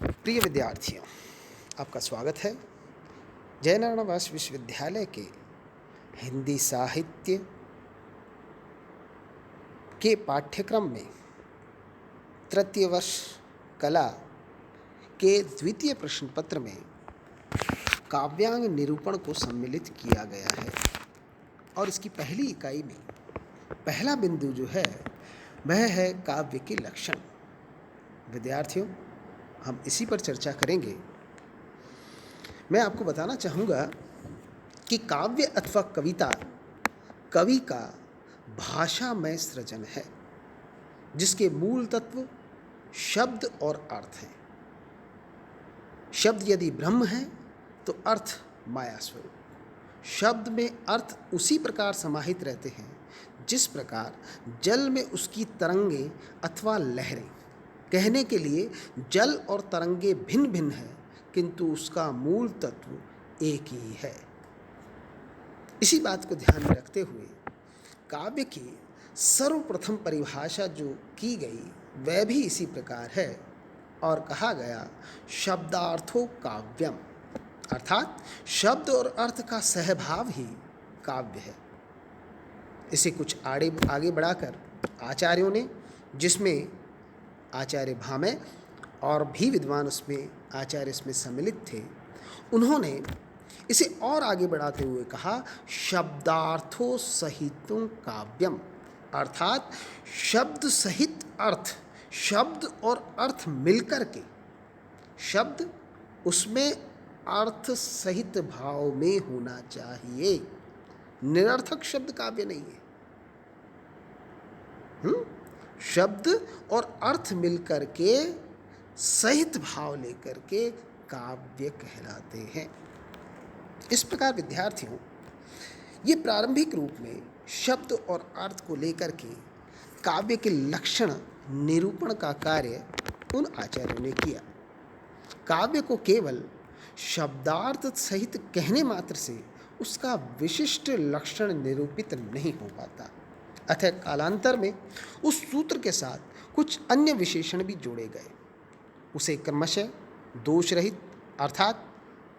प्रिय विद्यार्थियों, आपका स्वागत है जयनारायण व्यास विश्वविद्यालय के हिंदी साहित्य के पाठ्यक्रम में तृतीय वर्ष कला के द्वितीय प्रश्न पत्र में काव्यांग निरूपण को सम्मिलित किया गया है। और इसकी पहली इकाई में पहला बिंदु जो है वह है काव्य के लक्षण। विद्यार्थियों, हम इसी पर चर्चा करेंगे। मैं आपको बताना चाहूँगा कि काव्य अथवा कविता कवि का भाषामय सृजन है, जिसके मूल तत्व शब्द और अर्थ हैं। शब्द यदि ब्रह्म है तो अर्थ माया स्वरूप। शब्द में अर्थ उसी प्रकार समाहित रहते हैं जिस प्रकार जल में उसकी तरंगे अथवा लहरें। कहने के लिए जल और तरंगे भिन्न भिन्न है, किंतु उसका मूल तत्व एक ही है। इसी बात को ध्यान में रखते हुए काव्य की सर्वप्रथम परिभाषा जो की गई वह भी इसी प्रकार है और कहा गया शब्दार्थो काव्यम, अर्थात शब्द और अर्थ का सहभाव ही काव्य है। इसे कुछ आगे बढ़ाकर आचार्यों ने, जिसमें आचार्य भामह और भी विद्वान उसमें आचार्य इसमें सम्मिलित थे, उन्होंने इसे और आगे बढ़ाते हुए कहा शब्दार्थो सहितं काव्यम, अर्थात शब्द सहित अर्थ, शब्द और अर्थ मिलकर के, शब्द उसमें अर्थ सहित भाव में होना चाहिए। निरर्थक शब्द काव्य नहीं है। शब्द और अर्थ मिलकर के सहित भाव लेकर के काव्य कहलाते हैं। इस प्रकार विद्यार्थियों, ये प्रारंभिक रूप में शब्द और अर्थ को लेकर के काव्य के लक्षण निरूपण का कार्य उन आचार्यों ने किया। काव्य को केवल शब्दार्थ सहित कहने मात्र से उसका विशिष्ट लक्षण निरूपित नहीं हो पाता। अतः कालांतर में उस सूत्र के साथ कुछ अन्य विशेषण भी जोड़े गए। उसे क्रमशः दोष रहित, अर्थात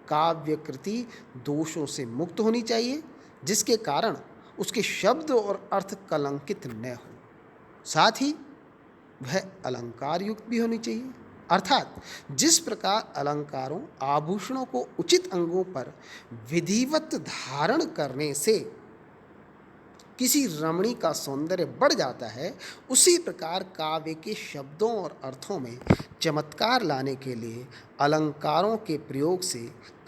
काव्य कृति दोषों से मुक्त होनी चाहिए, जिसके कारण उसके शब्द और अर्थ कलंकित न हो। साथ ही वह अलंकार युक्त भी होनी चाहिए, अर्थात जिस प्रकार अलंकारों आभूषणों को उचित अंगों पर विधिवत धारण करने से किसी रमणी का सौंदर्य बढ़ जाता है, उसी प्रकार काव्य के शब्दों और अर्थों में चमत्कार लाने के लिए अलंकारों के प्रयोग से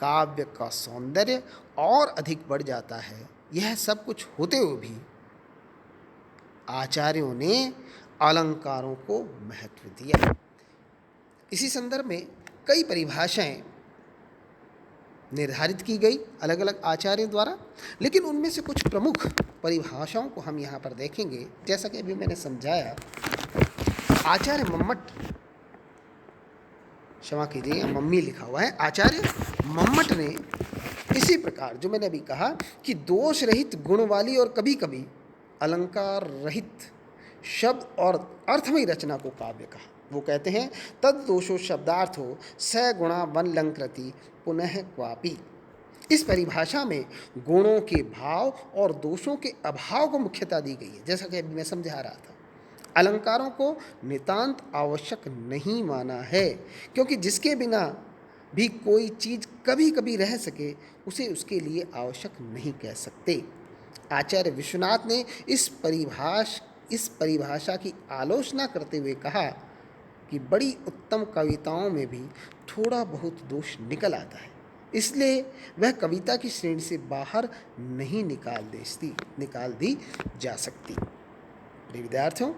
काव्य का सौंदर्य और अधिक बढ़ जाता है। यह सब कुछ होते हुए भी आचार्यों ने अलंकारों को महत्व दिया। इसी संदर्भ में कई परिभाषाएं निर्धारित की गई अलग अलग आचार्यों द्वारा, लेकिन उनमें से कुछ प्रमुख परिभाषाओं को हम यहाँ पर देखेंगे। जैसा कि अभी मैंने समझाया, आचार्य मम्मट, क्षमा कीजिए मम्मी लिखा हुआ है, आचार्य मम्मट ने इसी प्रकार जो मैंने अभी कहा कि दोष रहित, गुण वाली और कभी कभी अलंकार रहित शब्द और अर्थमयी रचना को काव्य कहा। वो कहते हैं तद दोषो शब्दार्थो स गुणा वन लंकृति पुनः क्वापि। इस परिभाषा में गुणों के भाव और दोषों के अभाव को मुख्यता दी गई है। जैसा कि अभी मैं समझा रहा था, अलंकारों को नितांत आवश्यक नहीं माना है, क्योंकि जिसके बिना भी कोई चीज़ कभी कभी रह सके उसे उसके लिए आवश्यक नहीं कह सकते। आचार्य विश्वनाथ ने इस परिभाषा की आलोचना करते हुए कहा कि बड़ी उत्तम कविताओं में भी थोड़ा बहुत दोष निकल आता है, इसलिए वह कविता की श्रेणी से बाहर नहीं निकाल दी जा सकती। विद्यार्थियों,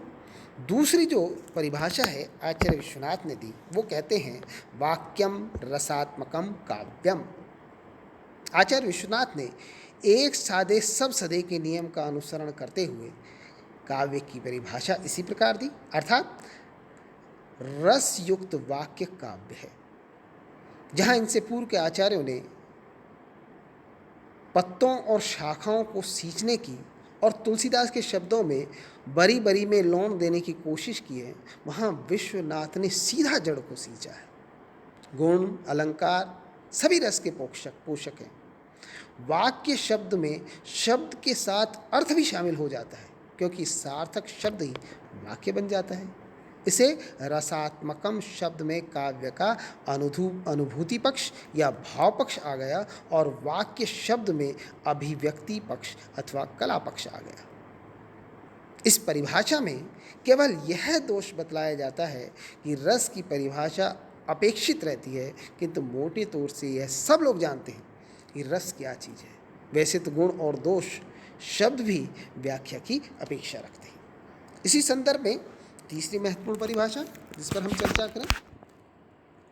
दूसरी जो परिभाषा है आचार्य विश्वनाथ ने दी, वो कहते हैं वाक्यम रसात्मकम काव्यम। आचार्य विश्वनाथ ने एक सादे सब सदे के नियम का अनुसरण करते हुए काव्य की परिभाषा इसी प्रकार दी, अर्थात रस युक्त वाक्य काव्य है। जहाँ इनसे पूर्व के आचार्यों ने पत्तों और शाखाओं को सींचने की और तुलसीदास के शब्दों में बरी बरी में लौंड देने की कोशिश की है, वहाँ विश्वनाथ ने सीधा जड़ को सींचा है। गुण, अलंकार सभी रस के पोषक हैं। वाक्य शब्द में शब्द के साथ अर्थ भी शामिल हो जाता है, क्योंकि सार्थक शब्द ही वाक्य बन जाता है। इसे रसात्मकम शब्द में काव्य का अनुभूति पक्ष या भाव पक्ष आ गया, और वाक्य शब्द में अभिव्यक्ति पक्ष अथवा कला पक्ष आ गया। इस परिभाषा में केवल यह दोष बतलाया जाता है कि रस की परिभाषा अपेक्षित रहती है, किंतु मोटे तौर से यह सब लोग जानते हैं कि रस क्या चीज़ है। वैसे तो गुण और दोष शब्द भी व्याख्या की अपेक्षा रखते हैं। इसी संदर्भ में तीसरी महत्वपूर्ण परिभाषा जिस पर हम चर्चा करें,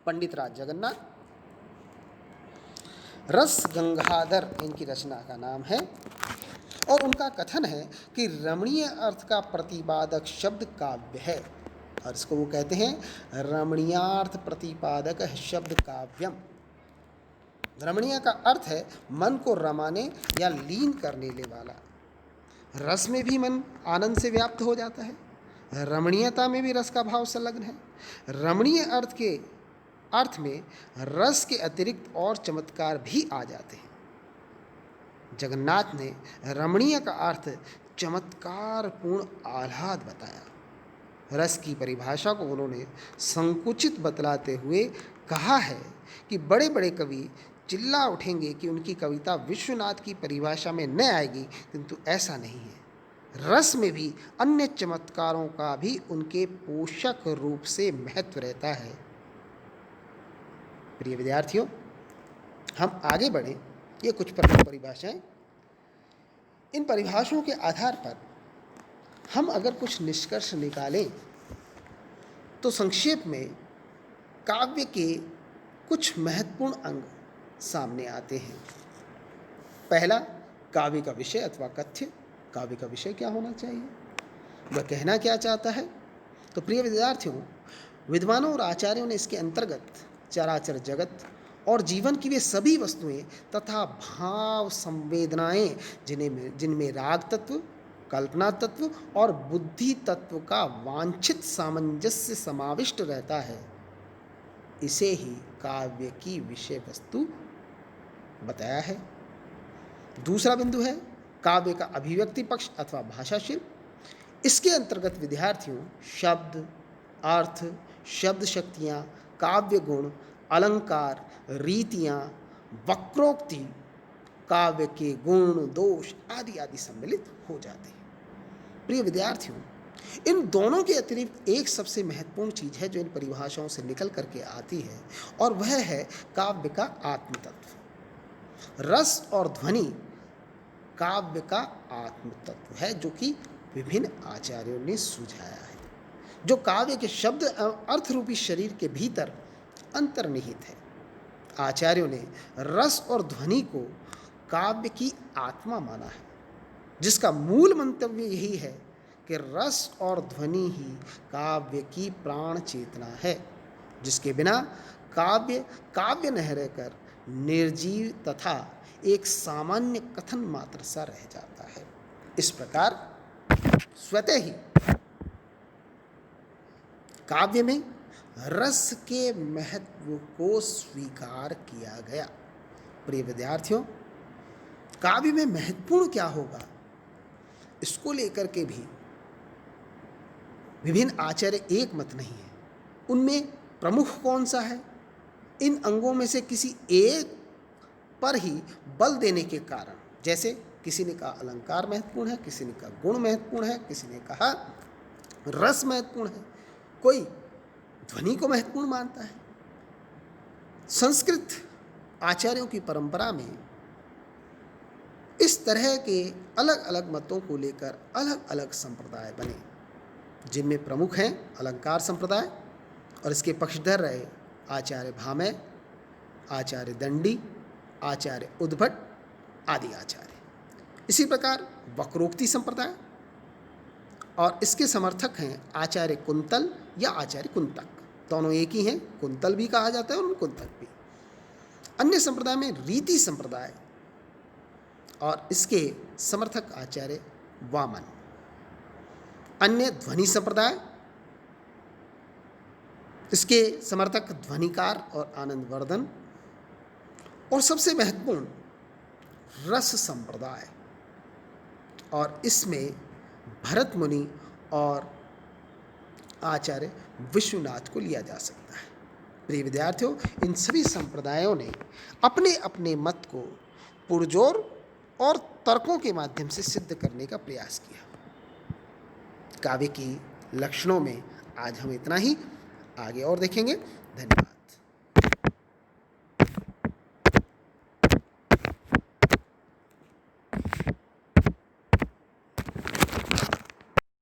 पंडित राज जगन्नाथ, रस गंगाधर इनकी रचना का नाम है, और उनका कथन है कि रमणीय अर्थ का प्रतिपादक शब्द काव्य है, और इसको वो कहते हैं रमणीयार्थ प्रतिपादक शब्द काव्यम। रमणीय का अर्थ है मन को रमाने या लीन करने ले वाला। रस में भी मन आनंद से व्याप्त हो जाता है, रमणीयता में भी रस का भाव संलग्न है। रमणीय अर्थ में रस के अतिरिक्त और चमत्कार भी आ जाते हैं। जगन्नाथ ने रमणीय का अर्थ चमत्कारपूर्ण आह्लाद बताया। रस की परिभाषा को उन्होंने संकुचित बतलाते हुए कहा है कि बड़े बड़े कवि चिल्ला उठेंगे कि उनकी कविता विश्वनाथ की परिभाषा में न आएगी, किंतु ऐसा नहीं है। रस में भी अन्य चमत्कारों का भी उनके पोषक रूप से महत्व रहता है। प्रिय विद्यार्थियों, हम आगे बढ़ें। ये कुछ प्रमुख परिभाषाएं। इन परिभाषाओं के आधार पर हम अगर कुछ निष्कर्ष निकालें तो संक्षेप में काव्य के कुछ महत्वपूर्ण अंग सामने आते हैं। पहला, काव्य का विषय अथवा कथ्य। काव्य का विषय क्या होना चाहिए, वह कहना क्या चाहता है। तो प्रिय विद्यार्थियों, विद्वानों और आचार्यों ने इसके अंतर्गत चराचर जगत और जीवन की वे सभी वस्तुएं तथा भाव संवेदनाएं जिनमें राग तत्व, कल्पना तत्व और बुद्धि तत्व का वांछित सामंजस्य समाविष्ट रहता है, इसे ही काव्य की विषय वस्तु बताया है। दूसरा बिंदु है काव्य का अभिव्यक्ति पक्ष अथवा भाषा शिल्प। इसके अंतर्गत विद्यार्थियों शब्द, अर्थ, शब्द शक्तियाँ, काव्य गुण, अलंकार, रीतियाँ, वक्रोक्ति, काव्य के गुण, दोष आदि आदि सम्मिलित हो जाते हैं। प्रिय विद्यार्थियों, इन दोनों के अतिरिक्त एक सबसे महत्वपूर्ण चीज़ है जो इन परिभाषाओं से निकल करके आती है, और वह है काव्य का आत्मतत्व। रस और ध्वनि काव्य का आत्मतत्व है, जो कि विभिन्न आचार्यों ने सुझाया है, जो काव्य के शब्द अर्थ रूपी शरीर के भीतर अंतर्निहित है। आचार्यों ने रस और ध्वनि को काव्य की आत्मा माना है, जिसका मूल मंतव्य यही है कि रस और ध्वनि ही काव्य की प्राण चेतना है, जिसके बिना काव्य न रहकर निर्जीव तथा एक सामान्य कथन मात्र सा रह जाता है। इस प्रकार स्वतः ही काव्य में रस के महत्व को स्वीकार किया गया। प्रिय विद्यार्थियों, काव्य में महत्वपूर्ण क्या होगा, इसको लेकर के भी विभिन्न आचार्य एक मत नहीं है। उनमें प्रमुख कौन सा है, इन अंगों में से किसी एक पर ही बल देने के कारण, जैसे किसी ने कहा अलंकार महत्वपूर्ण है, किसी ने कहा गुण महत्वपूर्ण है, किसी ने कहा रस महत्वपूर्ण है, कोई ध्वनि को महत्वपूर्ण मानता है। संस्कृत आचार्यों की परंपरा में इस तरह के अलग अलग मतों को लेकर अलग अलग संप्रदाय बने, जिनमें प्रमुख हैं अलंकार संप्रदाय, और इसके पक्षधर रहे आचार्य भामह, आचार्य दंडी, आचार्य उद्भट आदि आचार्य। इसी प्रकार वक्रोक्ति संप्रदाय, और इसके समर्थक हैं आचार्य कुंतल या आचार्य कुंतक, दोनों एक ही हैं, कुंतल भी कहा जाता है और कुंतक भी। अन्य संप्रदाय में रीति संप्रदाय, और इसके समर्थक आचार्य वामन। अन्य ध्वनि संप्रदाय, इसके समर्थक ध्वनिकार और आनंदवर्धन, और सबसे महत्वपूर्ण रस संप्रदाय, और इसमें भरत मुनि और आचार्य विश्वनाथ को लिया जा सकता है। प्रिय विद्यार्थियों, इन सभी संप्रदायों ने अपने अपने मत को पुरजोर और तर्कों के माध्यम से सिद्ध करने का प्रयास किया। काव्य की लक्षणों में आज हम इतना ही, आगे और देखेंगे। धन्यवाद।